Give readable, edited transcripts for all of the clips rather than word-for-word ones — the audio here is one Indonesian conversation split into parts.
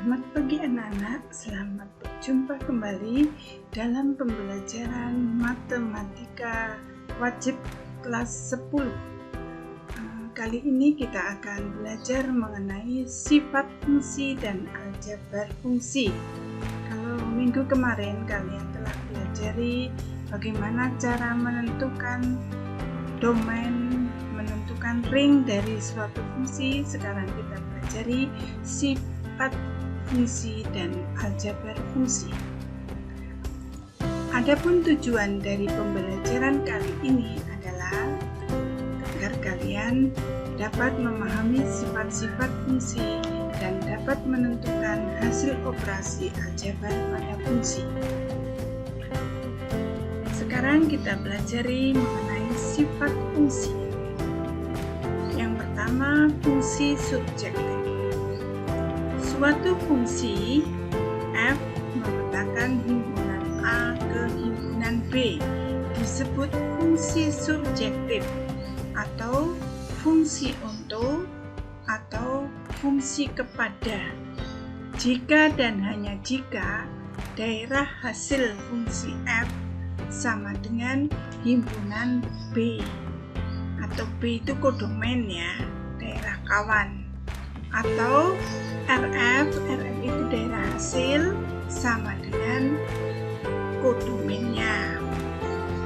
Selamat pagi anak-anak, selamat berjumpa kembali dalam pembelajaran matematika wajib kelas 10. Kali ini kita akan belajar mengenai sifat fungsi dan aljabar fungsi. Kalau minggu kemarin kalian telah pelajari bagaimana cara menentukan domain, menentukan ring dari suatu fungsi, sekarang kita pelajari sifat fungsi dan aljabar fungsi. Adapun tujuan dari pembelajaran kali ini adalah agar kalian dapat memahami sifat-sifat fungsi dan dapat menentukan hasil operasi aljabar pada fungsi. Sekarang kita pelajari mengenai sifat fungsi. Yang pertama, fungsi subjektif. Suatu fungsi f memetakan himpunan A ke himpunan B disebut fungsi subjektif atau fungsi untuk atau fungsi kepada jika dan hanya jika daerah hasil fungsi f sama dengan himpunan B, atau B itu kodomen ya, daerah kawan, atau RF itu daerah hasil sama dengan kodomennya.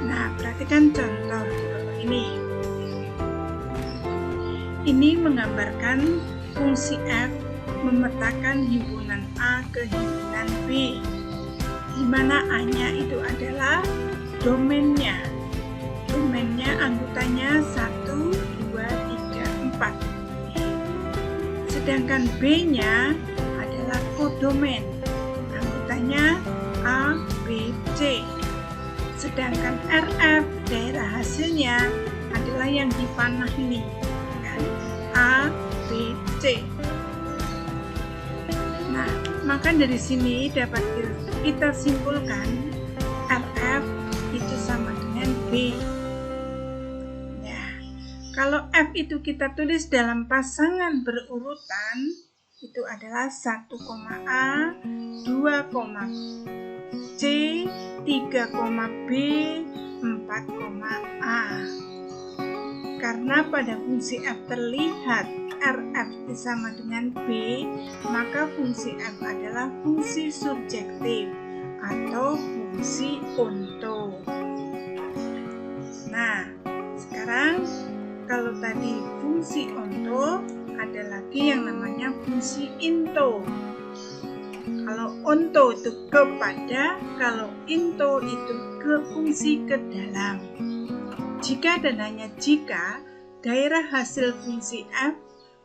Nah, perhatikan contoh di bawah ini. Ini menggambarkan fungsi f memetakan himpunan A ke himpunan B, di mana A-nya itu adalah domainnya. Domainnya anggotanya 1, 2, 3, 4. Sedangkan B-nya adalah kodomen. Anggotanya A, B, C. Sedangkan RF daerah hasilnya adalah yang di panah ini, kan? A, B, C. Nah, maka dari sini dapat kita simpulkan RF itu sama dengan B. Kalau F itu kita tulis dalam pasangan berurutan, itu adalah 1,A, 2,C, 3,B, 4,A. Karena pada fungsi F terlihat RF sama dengan B, maka fungsi F adalah fungsi subjektif atau fungsi onto. Nah, sekarang kalau tadi fungsi onto, ada lagi yang namanya fungsi into. Kalau onto itu kepada, kalau into itu ke fungsi ke dalam. Jika dan hanya jika daerah hasil fungsi F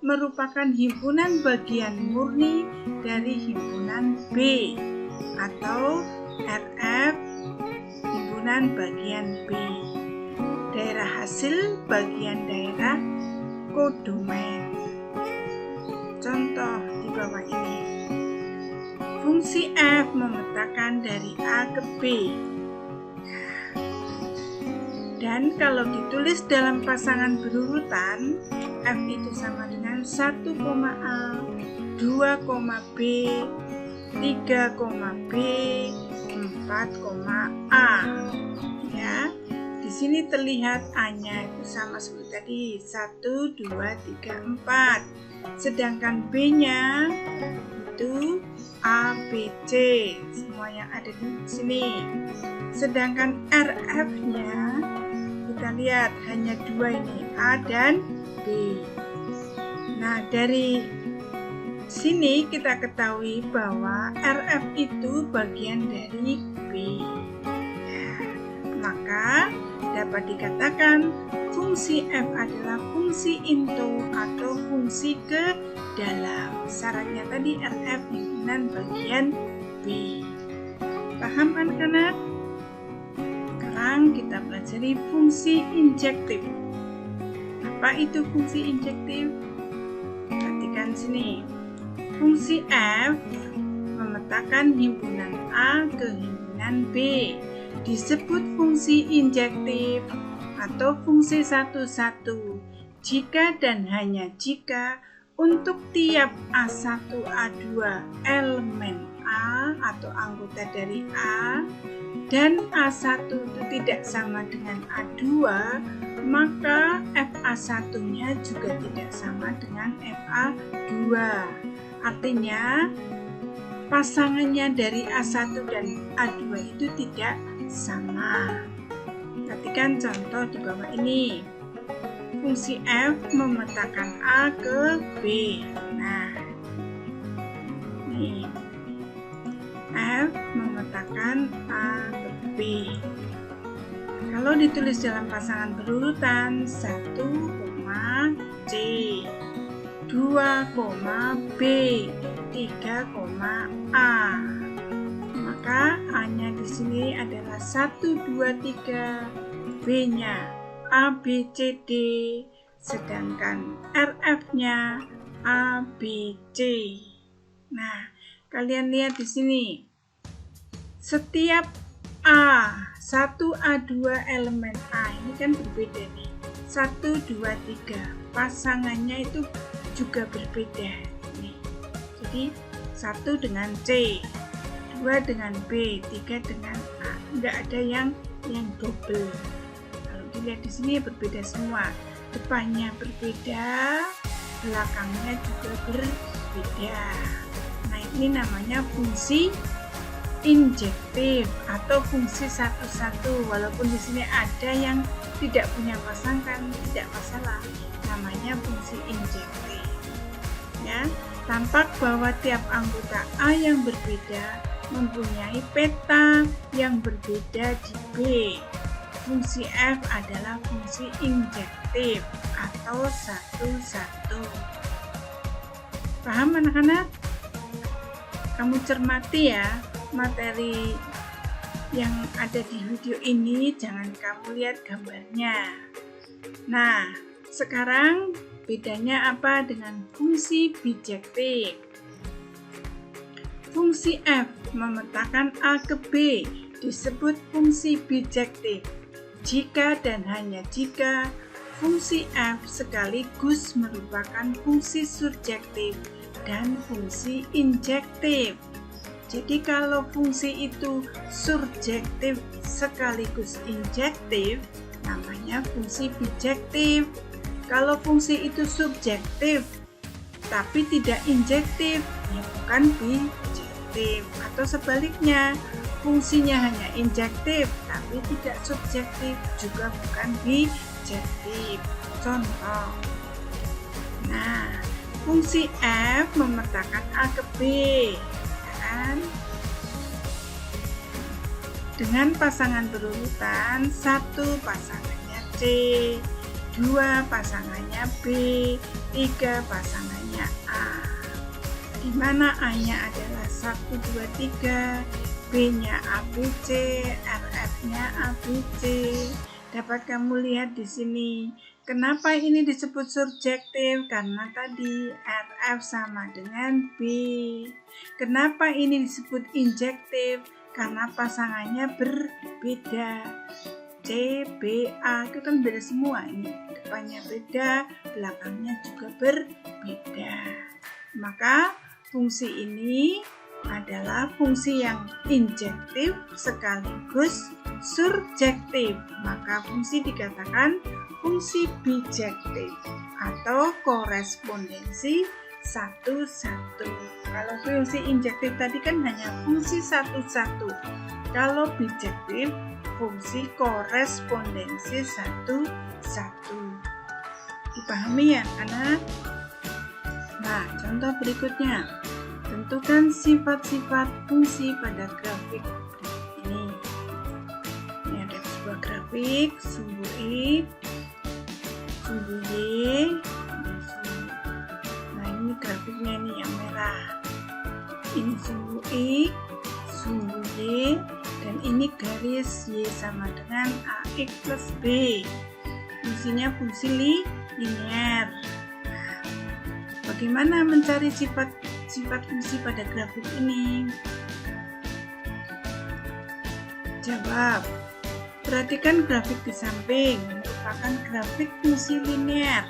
merupakan himpunan bagian murni dari himpunan B, atau RF himpunan bagian B. Daerah hasil bagian daerah kodomen. Contoh di bawah ini. Fungsi f memetakan dari A ke B. Dan kalau ditulis dalam pasangan berurutan, f itu sama dengan 1,A, 2,B, 3,B, 4,A. Ya. Di sini terlihat A-nya itu sama seperti tadi, 1, 2, 3, 4. Sedangkan B-nya itu A, B, C, semua yang ada di sini. Sedangkan RF-nya kita lihat hanya 2 ini, A dan B. Nah, dari sini kita ketahui bahwa RF itu bagian dari B. Maka dapat dikatakan fungsi f adalah fungsi into atau fungsi ke dalam. Syaratnya tadi RF himpunan bagian B. Paham anak-anak? Sekarang kita pelajari fungsi injektif. Apa itu fungsi injektif? Perhatikan sini. Fungsi f memetakan himpunan A ke himpunan B disebut fungsi injektif atau fungsi satu-satu jika dan hanya jika Untuk tiap A1, A2 elemen A atau anggota dari A dan A1 itu tidak sama dengan A2, maka FA1-nya juga tidak sama dengan FA2. Artinya, pasangannya dari A1 dan A2 itu tidak sama. Perhatikan contoh di bawah ini. Fungsi F memetakan A ke B. Nah, nih. F memetakan A ke B. Kalau ditulis dalam pasangan berurutan 1, C, 2, B, 3, A. Maka A-nya di sini adalah 1, 2, 3, B-nya A, B, C, D, sedangkan RF-nya A, B, C. Nah, kalian lihat di sini. Setiap A1, A2 elemen A ini kan berbeda nih. 1, 2, 3. Pasangannya itu juga berbeda nih. Jadi 1 dengan C, 2 dengan B, 3 dengan A. Enggak ada yang double. Dilihat di sini berbeda semua, depannya berbeda, belakangnya juga berbeda. Nah, ini namanya fungsi injektif atau fungsi satu-satu. Walaupun di sini ada yang tidak punya pasangan, tidak masalah. Namanya fungsi injektif. Ya, tampak bahwa tiap anggota A yang berbeda mempunyai peta yang berbeda di B. Fungsi F adalah fungsi injektif atau satu-satu. Paham anak-anak? Kamu cermati ya materi yang ada di video ini, jangan kamu lihat gambarnya. Nah, sekarang bedanya apa dengan fungsi bijektif? Fungsi F memetakan A ke B disebut fungsi bijektif. Jika dan hanya jika fungsi F sekaligus merupakan fungsi surjektif dan fungsi injektif. Jadi kalau fungsi itu surjektif sekaligus injektif, namanya fungsi bijektif. Kalau fungsi itu subjektif tapi tidak injektif, ya bukan bijektif. Atau sebaliknya, fungsinya hanya injektif tapi tidak subjektif, juga bukan bijektif. Contoh, nah, fungsi F memetakan A ke B, kan? Dengan pasangan berurutan, 1 pasangannya C, 2 pasangannya B, 3 pasangannya A. Di mana A-nya adalah 1, 2, 3, B-nya ABC, RF-nya ABC. Dapat kamu lihat di sini. Kenapa ini disebut surjektif? Karena tadi RF sama dengan B. Kenapa ini disebut injektif? Karena pasangannya berbeda. C, B, A itu kan beda semua. Ini depannya beda, belakangnya juga berbeda. Maka fungsi ini adalah fungsi yang injektif sekaligus surjektif. Maka fungsi dikatakan fungsi bijektif atau korespondensi satu-satu. Kalau fungsi injektif tadi kan hanya fungsi satu-satu. Kalau bijektif fungsi korespondensi satu-satu. Dipahami ya anak? Nah, contoh berikutnya. Tentukan sifat-sifat fungsi pada grafik ini. Ini ada sebuah grafik, sumbu X, sumbu Y. Nah, ini grafiknya ini yang merah. Ini sumbu X, sumbu Y, dan ini garis Y sama dengan AX plus B. Fungsinya fungsi linear. Nah, bagaimana mencari sifat fungsi pada grafik ini? Jawab. Perhatikan grafik di samping, merupakan grafik fungsi linear.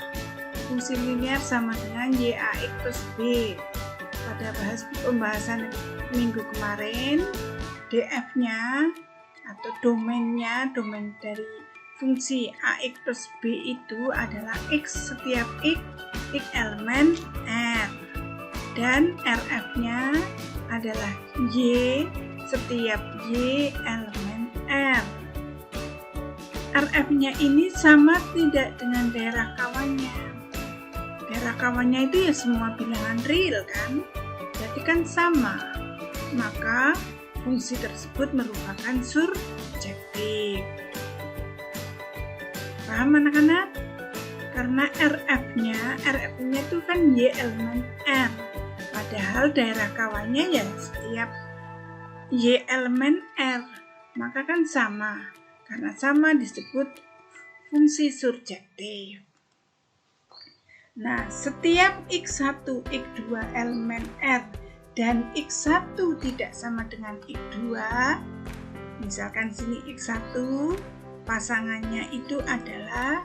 fungsi linear sama dengan YAX plus B. Pada pembahasan minggu kemarin, DF-nya atau domain dari fungsi AX plus B itu adalah X setiap X elemen R. Dan RF-nya adalah Y setiap Y elemen R. RF-nya ini sama tidak dengan daerah kawannya. Daerah kawannya itu ya semua bilangan real kan? Berarti kan sama. Maka fungsi tersebut merupakan surjektif. Paham anak-anak? Karena RF-nya itu kan Y elemen R. Padahal daerah kawannya ya setiap Y elemen R. Maka kan sama. Karena sama disebut fungsi surjektif. Nah, setiap X1, X2 elemen R dan X1 tidak sama dengan X2, misalkan sini X1, pasangannya itu adalah,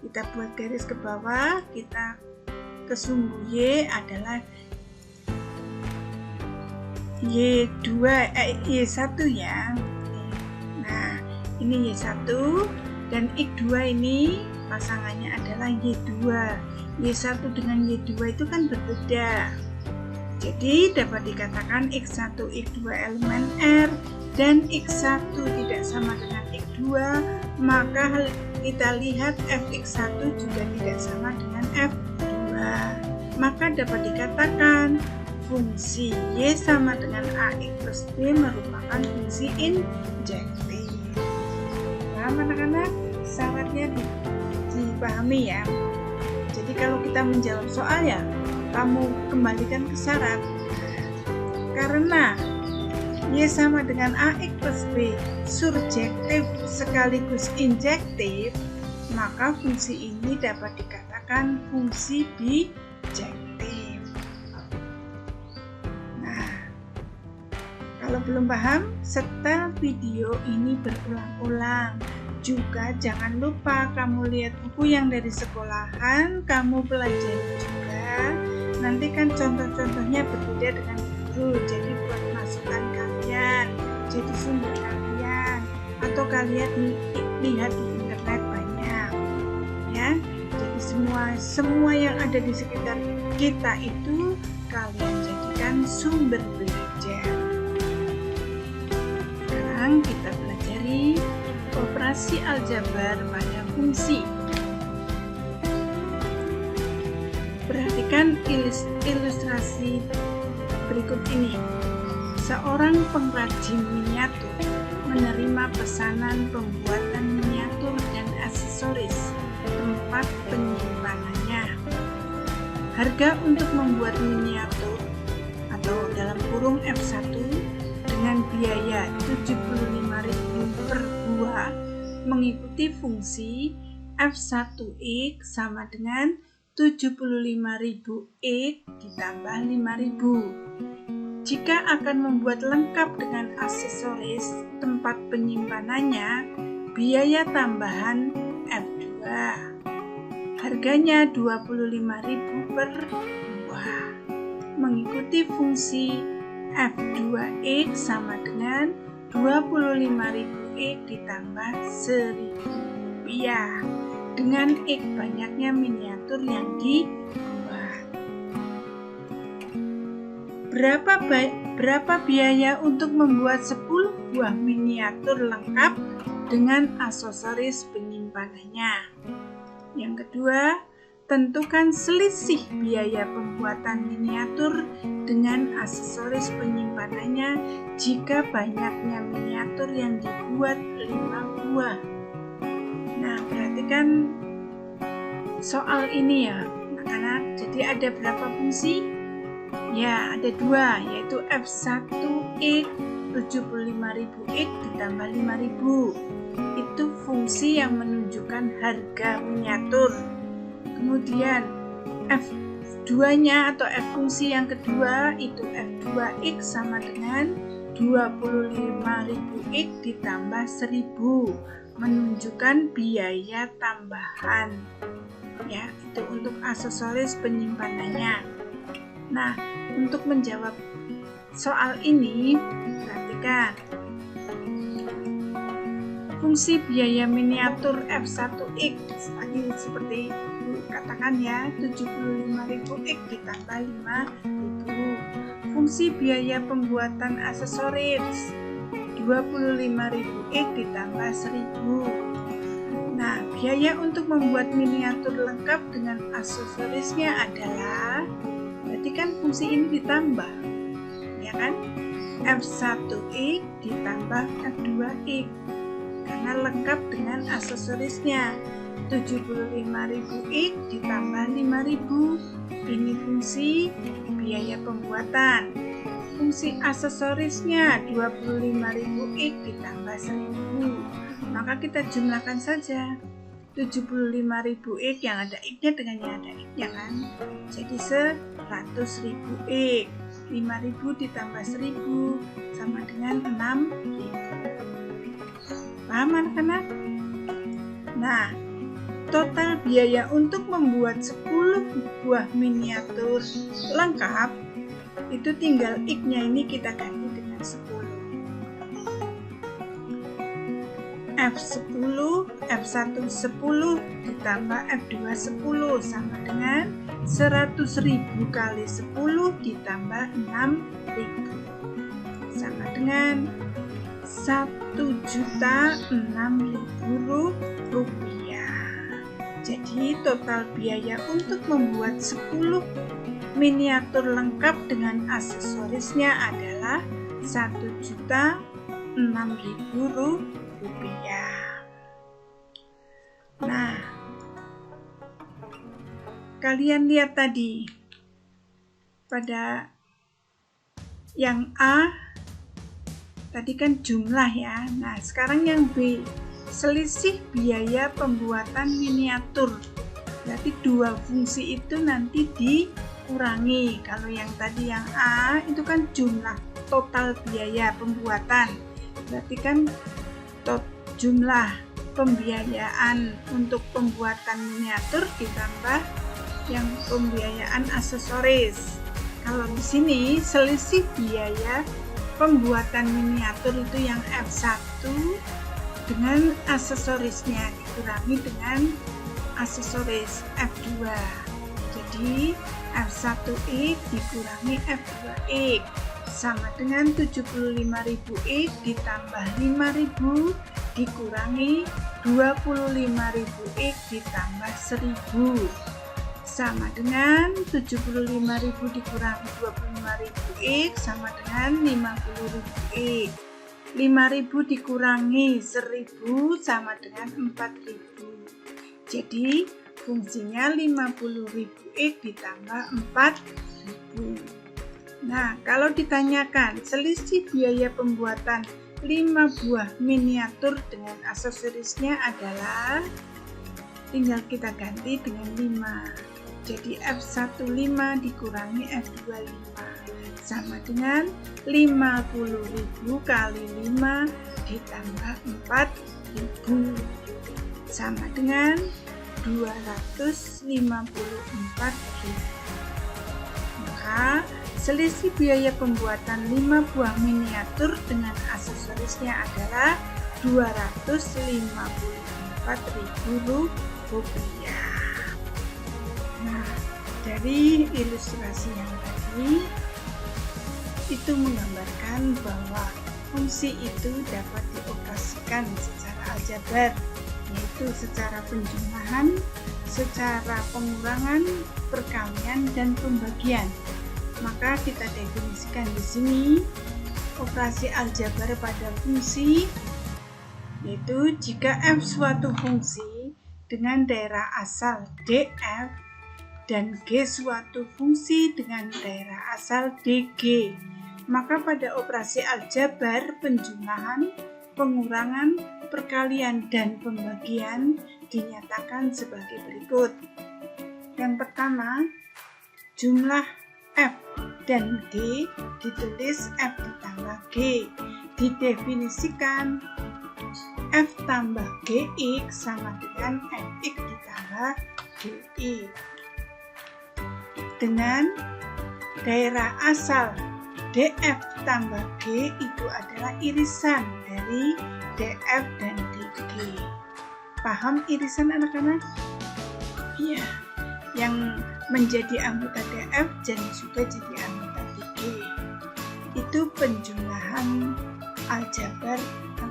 kita buat garis ke bawah, kita ke sumbu Y adalah Y1 ya. Nah, ini Y1 dan X2 ini pasangannya adalah Y2. Y1 dengan Y2 itu kan berbeda. Jadi dapat dikatakan X1, X2 elemen R dan X1 tidak sama dengan X2, maka kita lihat Fx1 juga tidak sama dengan F2. Maka dapat dikatakan fungsi Y sama dengan AX plus B merupakan fungsi injektif. Paham anak-anak? Syaratnya dipahami ya. Jadi kalau kita menjawab soal ya, kamu kembalikan ke syarat. Karena Y sama dengan AX plus B surjektif sekaligus injektif, maka fungsi ini dapat dikatakan fungsi bijektif. Nah, kalau belum paham, setel video ini berulang-ulang. Juga jangan lupa kamu lihat buku yang dari sekolahan, kamu pelajari juga. Nanti kan contoh-contohnya berbeda dengan guru, jadi buat masukan kalian, jadi sumber kalian, atau kalian lihat di internet banyak, ya. Jadi semua yang ada di sekitar kita itu kalian jadikan sumber belajar. Sekarang kita pelajari operasi aljabar pada fungsi. Perhatikan ilustrasi berikut ini. Seorang pengrajin miniatur menerima pesanan pembuatan miniatur dan aksesoris tempat penyimpanannya. Harga untuk membuat miniatur atau dalam kurung F1 dengan biaya 75.000 per buah mengikuti fungsi F1X sama dengan 75.000X ditambah 5.000. Jika akan membuat lengkap dengan aksesoris tempat penyimpanannya, biaya tambahan F2. Harganya 25.000 per buah mengikuti fungsi F2X sama dengan 25.000X ditambah 1.000 rupiah dengan X banyaknya miniatur yang dibuat. Berapa biaya untuk membuat 10 buah miniatur lengkap dengan aksesoris penyimpanannya? Yang kedua, tentukan selisih biaya pembuatan miniatur dengan aksesoris penyimpanannya jika banyaknya miniatur yang dibuat 5 buah. Nah, perhatikan soal ini ya, anak-anak. Jadi ada berapa fungsi? Ya, ada 2, yaitu F1X 75.000X ditambah 5.000. Itu fungsi yang menunjukkan harga miniatur. Kemudian F2-nya atau F fungsi yang kedua itu F2X sama dengan 25.000X ditambah 1.000, menunjukkan biaya tambahan. ya, itu untuk aksesoris penyimpanannya. Nah, untuk menjawab soal ini, perhatikan. Fungsi biaya miniatur F1X tadi seperti katakan ya, 75.000X ditambah 5.000. Fungsi biaya pembuatan aksesoris 25.000X ditambah 1.000. Nah, biaya untuk membuat miniatur lengkap dengan aksesorisnya adalah, berarti kan fungsi ini ditambah, ya kan? F1X ditambah F2X karena lengkap dengan aksesorisnya. 75.000X ditambah 5.000. Ini fungsi biaya pembuatan. Fungsi aksesorisnya 25.000X ditambah 1.000. Maka kita jumlahkan saja 75.000X yang ada X-nya dengan yang ada X-nya kan. Jadi 100.000X. 5.000 ditambah 1.000 sama dengan 6.000. Paham anak-anak? Nah, total biaya untuk membuat 10 buah miniatur lengkap itu tinggal X-nya ini kita ganti dengan 10. F10, F1 10 ditambah F2 10 sama dengan 100.000 kali 10 ditambah 6.000 sama dengan 1.006.000 rupiah. Jadi total biaya untuk membuat 10 miniatur lengkap dengan aksesorisnya adalah 1.006.000 rupiah. Nah, kalian lihat tadi pada yang A tadi kan jumlah ya. Nah, sekarang yang B, selisih biaya pembuatan miniatur. Berarti dua fungsi itu nanti dikurangi. Kalau yang tadi yang A itu kan jumlah total biaya pembuatan. Berarti kan jumlah pembiayaan untuk pembuatan miniatur ditambah yang pembiayaan aksesoris. Kalau di sini selisih biaya pembuatan miniatur itu yang F1 dengan aksesorisnya dikurangi dengan aksesoris F2. Jadi F1X dikurangi F2X sama dengan 75.000X ditambah 5.000 dikurangi 25.000X ditambah 1.000 sama dengan 75.000 dikurangi 25.000X sama dengan 50.000X. 5.000 dikurangi 1.000 sama dengan 4.000. Jadi fungsinya 50.000X ditambah 4.000. Nah, kalau ditanyakan selisih biaya pembuatan 5 buah miniatur dengan aksesorisnya adalah, tinggal kita ganti dengan 5. Jadi F15 dikurangi F25 sama dengan 50.000 kali 5 ditambah 4.000 sama dengan 254.000. Maka selisih biaya pembuatan 5 buah miniatur dengan aksesorisnya adalah 254.000 rupiah. Nah, dari ilustrasi yang tadi itu menggambarkan bahwa fungsi itu dapat dioperasikan secara aljabar, yaitu secara penjumlahan, secara pengurangan, perkalian, dan pembagian. Maka kita definisikan di sini operasi aljabar pada fungsi, yaitu jika f suatu fungsi dengan daerah asal df dan g suatu fungsi dengan daerah asal dg, maka pada operasi aljabar penjumlahan, pengurangan, perkalian, dan pembagian dinyatakan sebagai berikut. Yang pertama, jumlah F dan G ditulis F ditambah G. Didefinisikan F tambah GX sama dengan FX ditambah GX. Dengan daerah asal DF tambah G itu adalah irisan dari DF dan DG. Paham irisan anak-anak? Iya, yang menjadi anggota DF dan juga jadi anggota DG. Itu penjumlahan aljabar,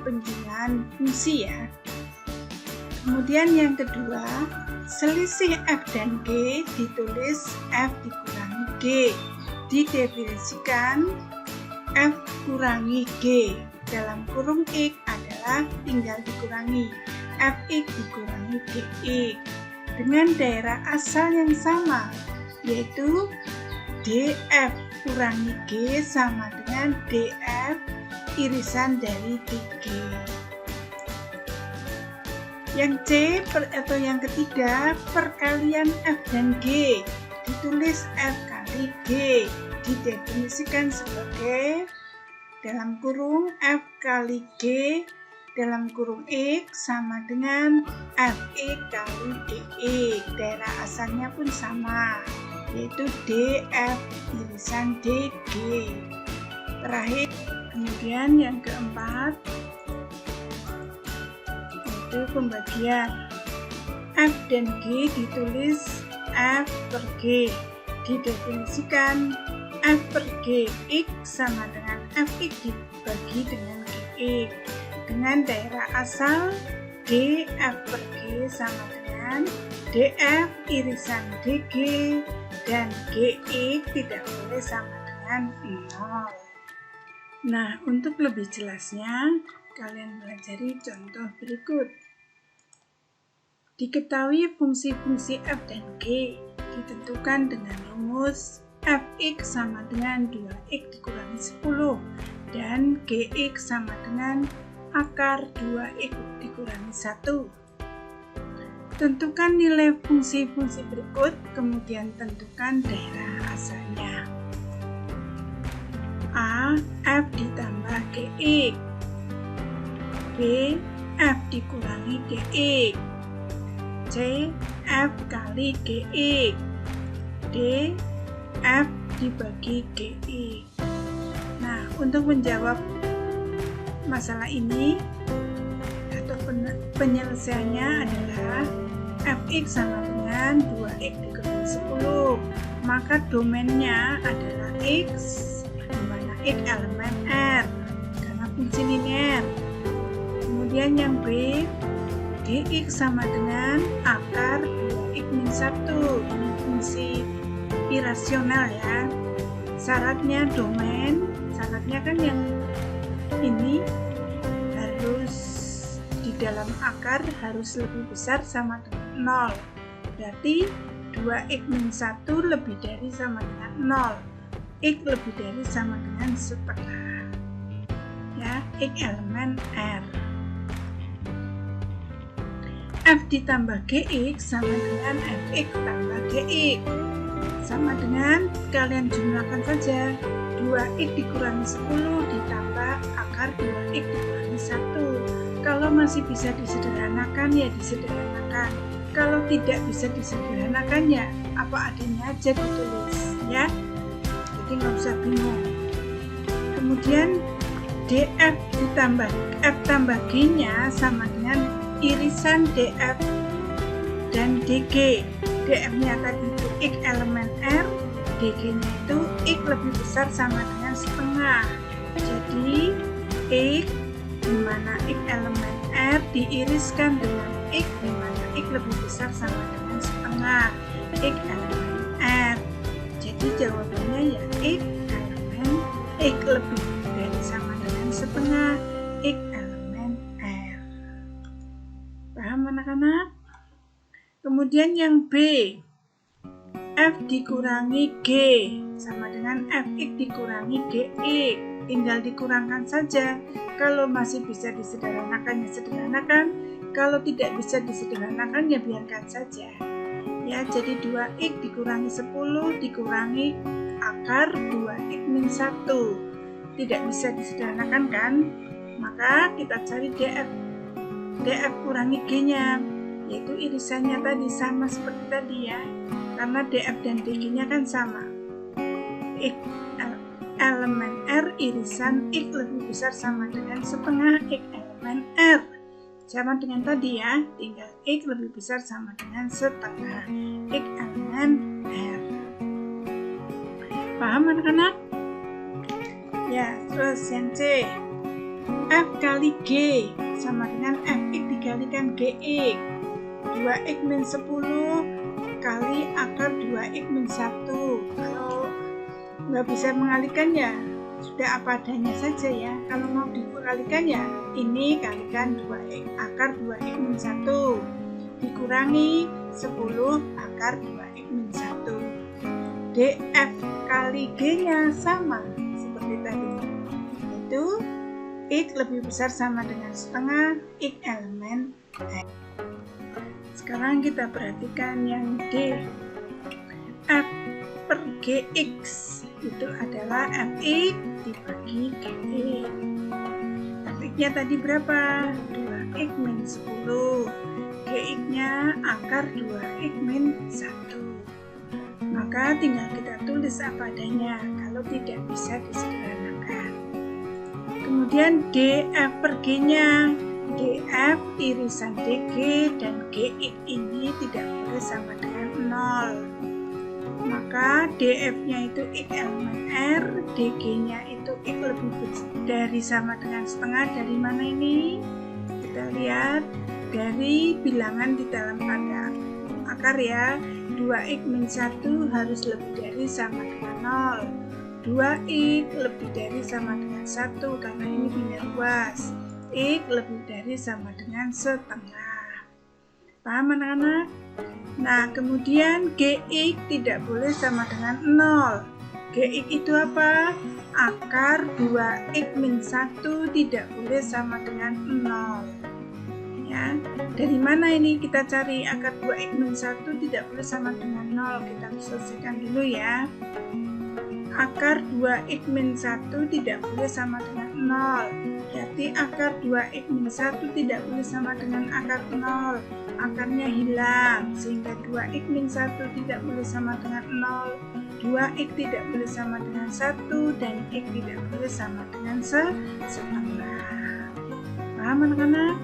penjumlahan fungsi ya. Kemudian yang kedua, selisih F dan G ditulis F dikurangi G. Didefinisikan F kurangi G dalam kurung X adalah tinggal dikurangi Fx dikurangi Gx dengan daerah asal yang sama, yaitu DF kurangi G sama dengan DF irisan dari DG. Yang C atau yang ketiga, perkalian F dan G ditulis F kali G, didefinisikan sebagai dalam kurung F kali G dalam kurung X sama dengan Fx kali Gx. Daerah asalnya pun sama, yaitu DF irisan DG. Terakhir, kemudian yang keempat, yaitu pembagian F dan G ditulis F per G, didefinisikan F per G X sama dengan Fx dibagi dengan Gx dengan daerah asal DF per G sama dengan DF irisan DG dan Gx tidak boleh sama dengan 0. Nah, untuk lebih jelasnya, kalian pelajari contoh berikut. Diketahui fungsi-fungsi F dan G ditentukan dengan rumus Fx sama dengan 2x dikurangi 10 dan Gx sama dengan akar 2x dikurangi 1. Tentukan nilai fungsi-fungsi berikut, kemudian tentukan daerah asalnya. A. F ditambah Gx. B. F dikurangi Gx. C. F kali Gx. D. F dibagi Gx. Nah, untuk menjawab masalah ini atau penyelesaiannya adalah Fx sama dengan 2x dikurangi 10, maka domainnya adalah X, di mana X elemen R karena fungsi linear. Kemudian yang B, Dx sama dengan akar 2x min 1, ini fungsi irasional ya. Syaratnya domain, syaratnya kan yang ini harus di dalam akar harus lebih besar sama dengan 0. Berarti 2x min 1 lebih dari sama dengan 0. X lebih dari sama dengan setengah. Ya, X elemen R. F ditambah Gx sama dengan Fx tambah Gx. Sama dengan kalian jumlahkan saja 2x dikurangi 10 ditambah akar 2x dikurangi 1. Kalau masih bisa disederhanakan ya disederhanakan. Kalau tidak bisa disederhanakan ya apa adanya aja ditulis ya. Jadi nggak usah bingung. Kemudian df ditambah f tambah g nya sama dengan irisan df dan dg. df nya tadi itu x elemen r, dg nya itu x lebih besar sama dengan setengah. Jadi x dimana x elemen r diiriskan dengan x dimana x lebih besar sama dengan setengah x elemen r. Jadi jawabannya ya x elemen x lebih dari sama dengan setengah x elemen r. Paham anak-anak? Kemudian yang B, f dikurangi g sama dengan fx dikurangi gx, tinggal dikurangkan saja. Kalau masih bisa disederhanakan ya sederhanakan, kalau tidak bisa disederhanakan ya biarkan saja. Ya, jadi 2x dikurangi 10 dikurangi akar 2x min 1. Tidak bisa disederhanakan kan? Maka kita cari df. DF kurangi G-nya, yaitu irisannya tadi sama seperti tadi ya, karena DF dan DG-nya kan sama. X elemen R irisan X lebih besar sama dengan setengah X elemen R. Sama dengan tadi ya, tinggal X lebih besar sama dengan setengah X elemen R. Paham anak-anak? Ya, terus yang C, F kali G sama dengan Fx dikalikan Gx. 2x min 10 kali akar 2x min 1. Kalau nggak bisa mengalihkan ya sudah apa adanya saja ya. Kalau mau dikalikan ya ini kalikan 2x akar 2x min 1 dikurangi 10 akar 2x min 1. DF kali G-nya sama seperti tadi, yaitu X lebih besar sama dengan setengah X elemen X. Sekarang kita perhatikan yang D. F per Gx itu adalah Fx dibagi Gx. Fx-nya tadi berapa? 2x min 10. Gx-nya akar 2x min 1. Maka tinggal kita tulis apa adanya kalau tidak bisa disederhanakan. Kemudian DF per G-nya, DF irisan DG dan Gx ini tidak boleh sama dengan 0. Maka DF-nya itu X elemen R, DG-nya itu X lebih dari sama dengan setengah. Dari mana ini? Kita lihat dari bilangan di dalam tanda akar ya. 2x min 1 harus lebih dari sama dengan 0. 2x lebih dari sama dengan 1 karena ini bina ruas. X lebih dari sama dengan setengah. Paham anak-anak? Nah, kemudian Gx tidak boleh sama dengan 0. Gx itu apa? Akar 2x min 1 tidak boleh sama dengan 0. Ya, dari mana ini kita cari akar 2x min 1 tidak boleh sama dengan 0? Kita selesaikan dulu ya. Akar 2x min 1 tidak boleh sama dengan 0. Berarti akar 2x min 1 tidak boleh sama dengan akar 0. Akarnya hilang, sehingga 2x min 1 tidak boleh sama dengan 0. 2x tidak boleh sama dengan 1 dan x tidak boleh sama dengan setengah. Paham anak-anak?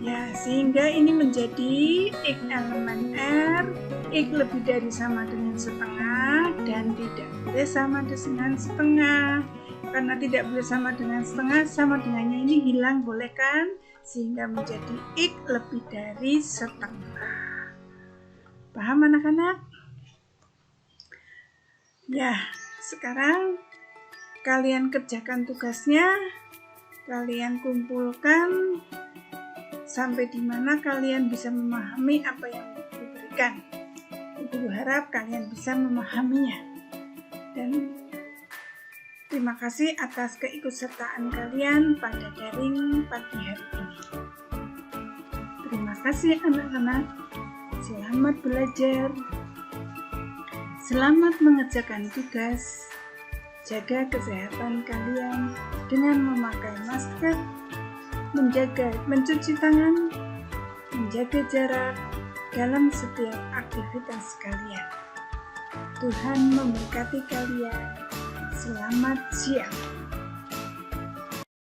Ya, sehingga ini menjadi X elemen R, X lebih dari sama dengan setengah dan tidak boleh sama dengan setengah. Karena tidak boleh sama dengan setengah, sama dengannya ini hilang, boleh kan? Sehingga menjadi X lebih dari setengah. Paham anak-anak? Ya, sekarang kalian kerjakan tugasnya, kalian kumpulkan sampai di mana kalian bisa memahami apa yang diberikan. Ibu harap kalian bisa memahaminya. Dan terima kasih atas keikutsertaan kalian pada daring pagi hari ini. Terima kasih anak-anak. Selamat belajar. Selamat mengerjakan tugas. Jaga kesehatan kalian dengan memakai masker, mencuci tangan, menjaga jarak dalam setiap aktivitas kalian. Tuhan memberkati kalian. Selamat siang.